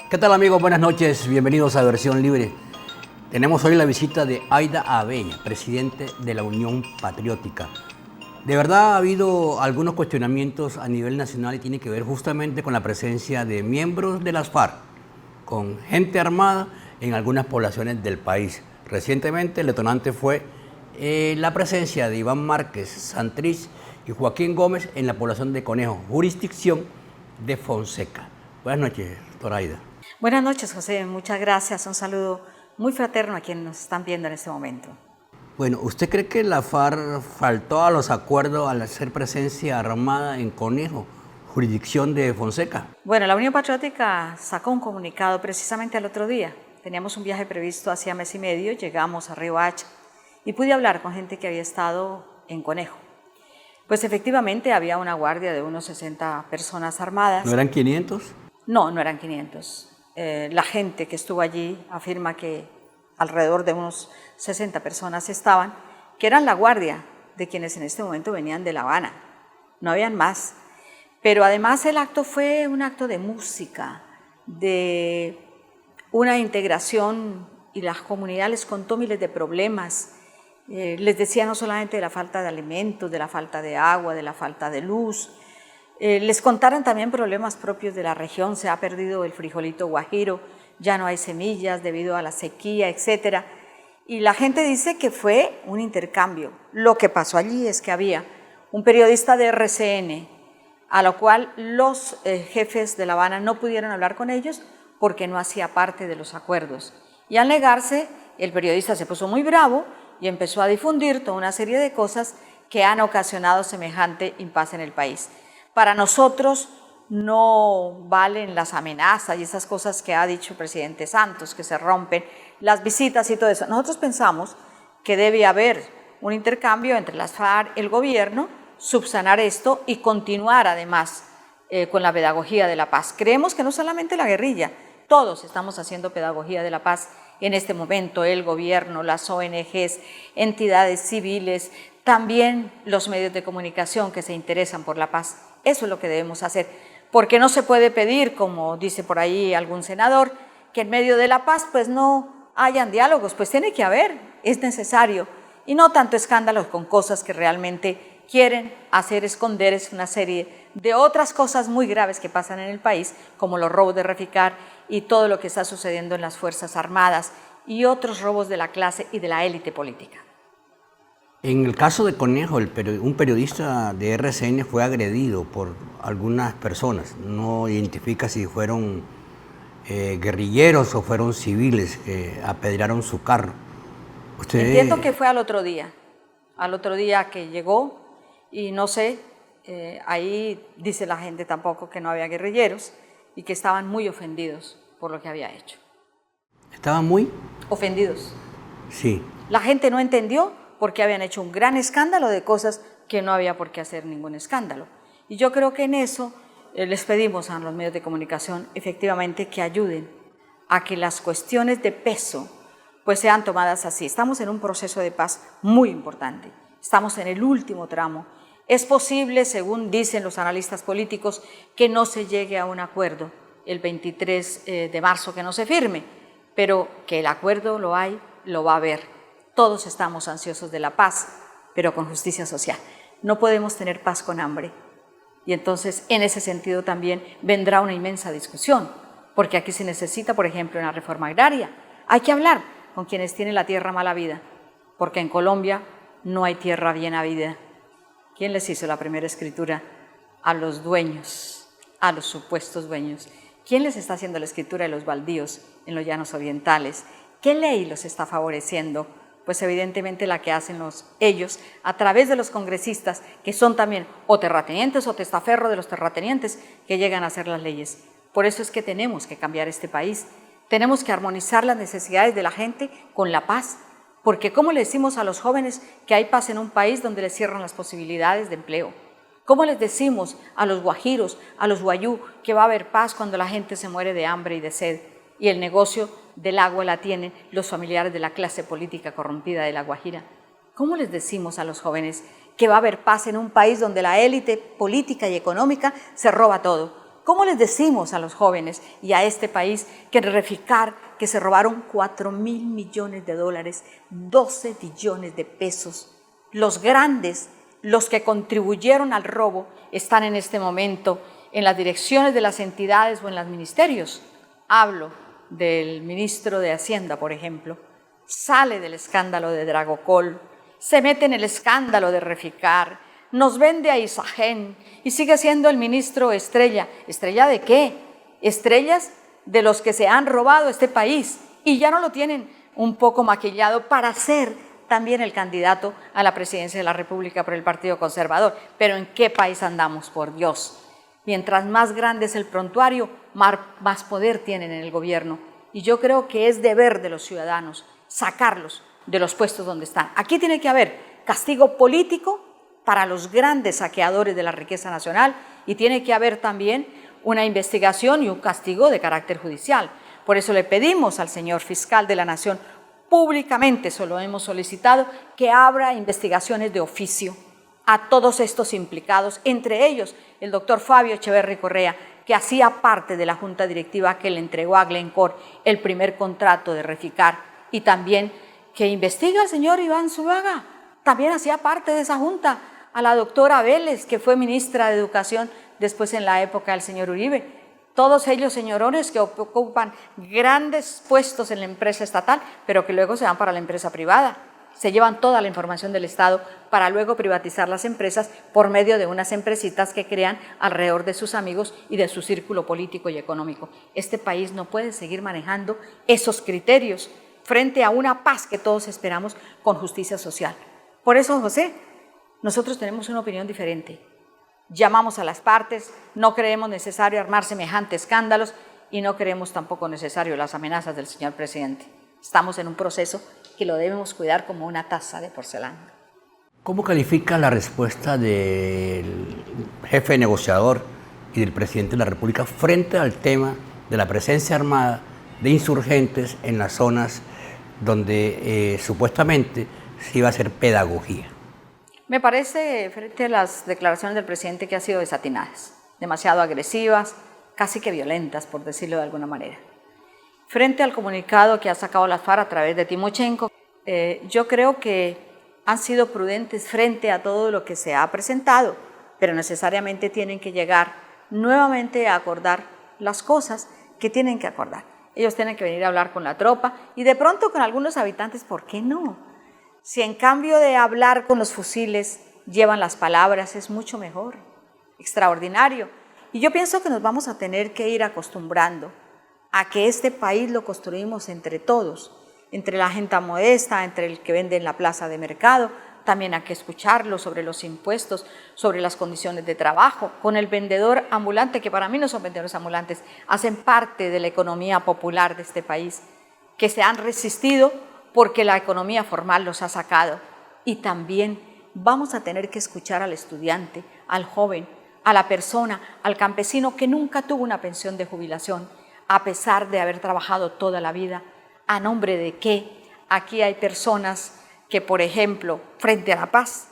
¿Qué tal, amigos? Buenas noches, bienvenidos a Versión Libre. Tenemos hoy la visita de Aida Abella, presidente de la Unión Patriótica. De verdad ha habido algunos cuestionamientos a nivel nacional y tiene que ver justamente con la presencia de miembros de las FARC, con gente armada en algunas poblaciones del país. Recientemente el detonante fue la presencia de Iván Márquez Santrich y Joaquín Gómez en la población de Conejo, jurisdicción de Fonseca. Buenas noches, doctora Aida. Buenas noches, José. Muchas gracias. Un saludo muy fraterno a quienes nos están viendo en este momento. Bueno, ¿usted cree que la FARC faltó a los acuerdos al hacer presencia armada en Conejo, jurisdicción de Fonseca? Bueno, la Unión Patriótica sacó un comunicado precisamente el otro día. Teníamos un viaje previsto hacía mes y medio, llegamos a Río Hacha y pude hablar con gente que había estado en Conejo. Pues efectivamente había una guardia de unos 60 personas armadas. ¿No eran 500? No, no eran 500. La gente que estuvo allí afirma que alrededor de unos 60 personas estaban, que eran la guardia de quienes en este momento venían de La Habana. No habían más. Pero además el acto fue un acto de música, de una integración, y la comunidad les contó miles de problemas. Les decía no solamente de la falta de alimentos, de la falta de agua, de la falta de luz. Les contaron también problemas propios de la región. Se ha perdido el frijolito guajiro, ya no hay semillas debido a la sequía, etc. Y la gente dice que fue un intercambio. Lo que pasó allí es que había un periodista de RCN, a lo cual los jefes de La Habana no pudieron hablar con ellos porque no hacía parte de los acuerdos. Y al negarse, el periodista se puso muy bravo y empezó a difundir toda una serie de cosas que han ocasionado semejante impasse en el país. Para nosotros no valen las amenazas y esas cosas que ha dicho el presidente Santos, que se rompen las visitas y todo eso. Nosotros pensamos que debe haber un intercambio entre las FARC, el gobierno, subsanar esto y continuar además con la pedagogía de la paz. Creemos que no solamente la guerrilla, todos estamos haciendo pedagogía de la paz en este momento, el gobierno, las ONGs, entidades civiles, también los medios de comunicación que se interesan por la paz. Eso es lo que debemos hacer, porque no se puede pedir, como dice por ahí algún senador, que en medio de la paz pues no hayan diálogos, pues tiene que haber, es necesario, y no tanto escándalos con cosas que realmente quieren hacer esconder una serie de otras cosas muy graves que pasan en el país, como los robos de Reficar y todo lo que está sucediendo en las Fuerzas Armadas y otros robos de la clase y de la élite política. En el caso de Conejo, un periodista de RCN fue agredido por algunas personas. No identifica si fueron guerrilleros o fueron civiles que apedrearon su carro. Entiendo que fue al otro día que llegó y no sé, ahí dice la gente tampoco que no había guerrilleros y que estaban muy ofendidos por lo que había hecho. ¿Estaban muy? Ofendidos. Sí. La gente no entendió porque habían hecho un gran escándalo de cosas que no había por qué hacer ningún escándalo. Y yo creo que en eso les pedimos a los medios de comunicación efectivamente que ayuden a que las cuestiones de peso pues sean tomadas así. Estamos en un proceso de paz muy importante, estamos en el último tramo. Es posible, según dicen los analistas políticos, que no se llegue a un acuerdo el 23 de marzo, que no se firme, pero que el acuerdo lo hay, lo va a haber. Todos estamos ansiosos de la paz, pero con justicia social. No podemos tener paz con hambre. Y entonces, en ese sentido también vendrá una inmensa discusión, porque aquí se necesita, por ejemplo, una reforma agraria. Hay que hablar con quienes tienen la tierra mala vida, porque en Colombia no hay tierra bien habida. ¿Quién les hizo la primera escritura? A los dueños, a los supuestos dueños. ¿Quién les está haciendo la escritura de los baldíos en los llanos orientales? ¿Qué ley los está favoreciendo? Pues evidentemente la que hacen ellos a través de los congresistas, que son también o terratenientes o testaferro de los terratenientes que llegan a hacer las leyes. Por eso es que tenemos que cambiar este país, tenemos que armonizar las necesidades de la gente con la paz, porque ¿cómo le decimos a los jóvenes que hay paz en un país donde les cierran las posibilidades de empleo? ¿Cómo les decimos a los guajiros, a los guayú, que va a haber paz cuando la gente se muere de hambre y de sed y el negocio del agua la tienen los familiares de la clase política corrompida de La Guajira? ¿Cómo les decimos a los jóvenes que va a haber paz en un país donde la élite política y económica se roba todo? ¿Cómo les decimos a los jóvenes y a este país que en Reficar, que se robaron 4.000 millones de dólares, 12 billones de pesos, los grandes, los que contribuyeron al robo, están en este momento en las direcciones de las entidades o en los ministerios? Hablo del ministro de Hacienda, por ejemplo, sale del escándalo de Dragocol, se mete en el escándalo de Reficar, nos vende a Isagen y sigue siendo el ministro estrella. ¿Estrella de qué? Estrellas de los que se han robado este país y ya no lo tienen un poco maquillado para ser también el candidato a la presidencia de la República por el Partido Conservador. Pero ¿en qué país andamos, por Dios? Mientras más grande es el prontuario, más poder tienen en el gobierno. Y yo creo que es deber de los ciudadanos sacarlos de los puestos donde están. Aquí tiene que haber castigo político para los grandes saqueadores de la riqueza nacional y tiene que haber también una investigación y un castigo de carácter judicial. Por eso le pedimos al señor fiscal de la Nación, públicamente se lo hemos solicitado, que abra investigaciones de oficio a todos estos implicados, entre ellos el doctor Fabio Echeverry Correa, que hacía parte de la junta directiva que le entregó a Glencore el primer contrato de Reficar, y también que investiga al señor Iván Zuluaga, también hacía parte de esa junta, a la doctora Vélez, que fue ministra de Educación después en la época del señor Uribe. Todos ellos señorones que ocupan grandes puestos en la empresa estatal, pero que luego se van para la empresa privada. Se llevan toda la información del Estado para luego privatizar las empresas por medio de unas empresitas que crean alrededor de sus amigos y de su círculo político y económico. Este país no puede seguir manejando esos criterios frente a una paz que todos esperamos con justicia social. Por eso, José, nosotros tenemos una opinión diferente. Llamamos a las partes, no creemos necesario armar semejantes escándalos y no creemos tampoco necesario las amenazas del señor presidente. Estamos en un proceso que lo debemos cuidar como una taza de porcelana. ¿Cómo califica la respuesta del jefe negociador y del presidente de la República frente al tema de la presencia armada de insurgentes en las zonas donde supuestamente se iba a hacer pedagogía? Me parece, frente a las declaraciones del presidente, que han sido desatinadas, demasiado agresivas, casi que violentas, por decirlo de alguna manera. Frente al comunicado que ha sacado la FARC a través de Timochenko, yo creo que han sido prudentes frente a todo lo que se ha presentado, pero necesariamente tienen que llegar nuevamente a acordar las cosas que tienen que acordar. Ellos tienen que venir a hablar con la tropa y de pronto con algunos habitantes, ¿por qué no? Si en cambio de hablar con los fusiles llevan las palabras, es mucho mejor, extraordinario. Y yo pienso que nos vamos a tener que ir acostumbrando a que este país lo construimos entre todos, entre la gente modesta, entre el que vende en la plaza de mercado, también hay que escucharlo sobre los impuestos, sobre las condiciones de trabajo, con el vendedor ambulante, que para mí no son vendedores ambulantes, hacen parte de la economía popular de este país, que se han resistido porque la economía formal los ha sacado. Y también vamos a tener que escuchar al estudiante, al joven, a la persona, al campesino que nunca tuvo una pensión de jubilación, a pesar de haber trabajado toda la vida. ¿A nombre de qué? Aquí hay personas que, por ejemplo, frente a la paz,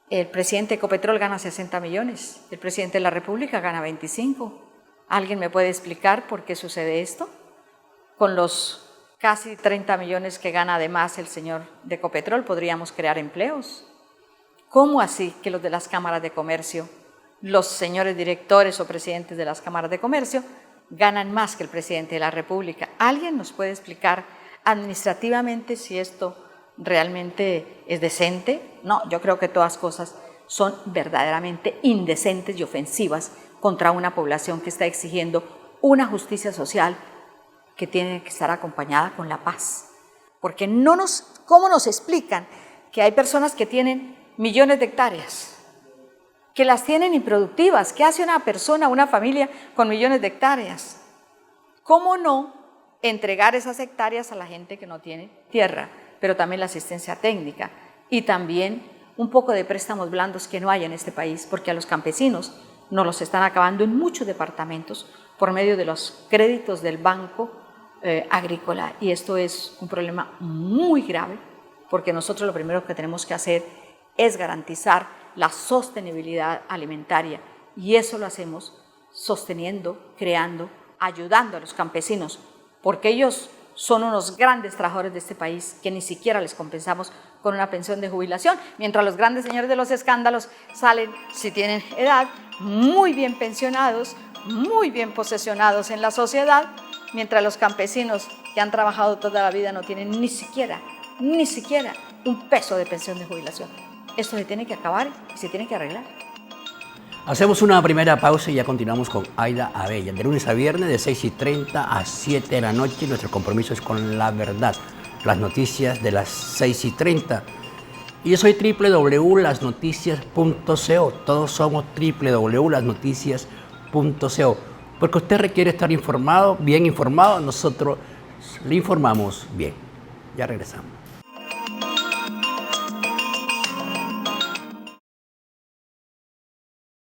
el presidente de Ecopetrol gana 60 millones, el presidente de la República gana 25. ¿Alguien me puede explicar por qué sucede esto? Con los casi 30 millones que gana además el señor de Ecopetrol, podríamos crear empleos. ¿Cómo así que los de las cámaras de comercio, los señores directores o presidentes de las cámaras de comercio, ganan más que el presidente de la República? ¿Alguien nos puede explicar administrativamente si esto realmente es decente? No, yo creo que todas cosas son verdaderamente indecentes y ofensivas contra una población que está exigiendo una justicia social que tiene que estar acompañada con la paz. Porque ¿cómo nos explican que hay personas que tienen millones de hectáreas, que las tienen improductivas? ¿Qué hace una persona, una familia con millones de hectáreas? ¿Cómo no entregar esas hectáreas a la gente que no tiene tierra? Pero también la asistencia técnica y también un poco de préstamos blandos que no hay en este país, porque a los campesinos nos los están acabando en muchos departamentos por medio de los créditos del Banco Agrícola, y esto es un problema muy grave, porque nosotros lo primero que tenemos que hacer es garantizar la sostenibilidad alimentaria, y eso lo hacemos sosteniendo, creando, ayudando a los campesinos, porque ellos son unos grandes trabajadores de este país que ni siquiera les compensamos con una pensión de jubilación, mientras los grandes señores de los escándalos salen, si tienen edad, muy bien pensionados, muy bien posesionados en la sociedad, mientras los campesinos que han trabajado toda la vida no tienen ni siquiera un peso de pensión de jubilación. Esto se tiene que acabar y se tiene que arreglar. Hacemos una primera pausa y ya continuamos con Aida Abella. De lunes a viernes de 6:30 a 7 de la noche. Nuestro compromiso es con la verdad. Las noticias de las 6:30. Y yo soy www.lasnoticias.co. Todos somos www.lasnoticias.co. Porque usted requiere estar informado, bien informado. Nosotros le informamos bien. Ya regresamos.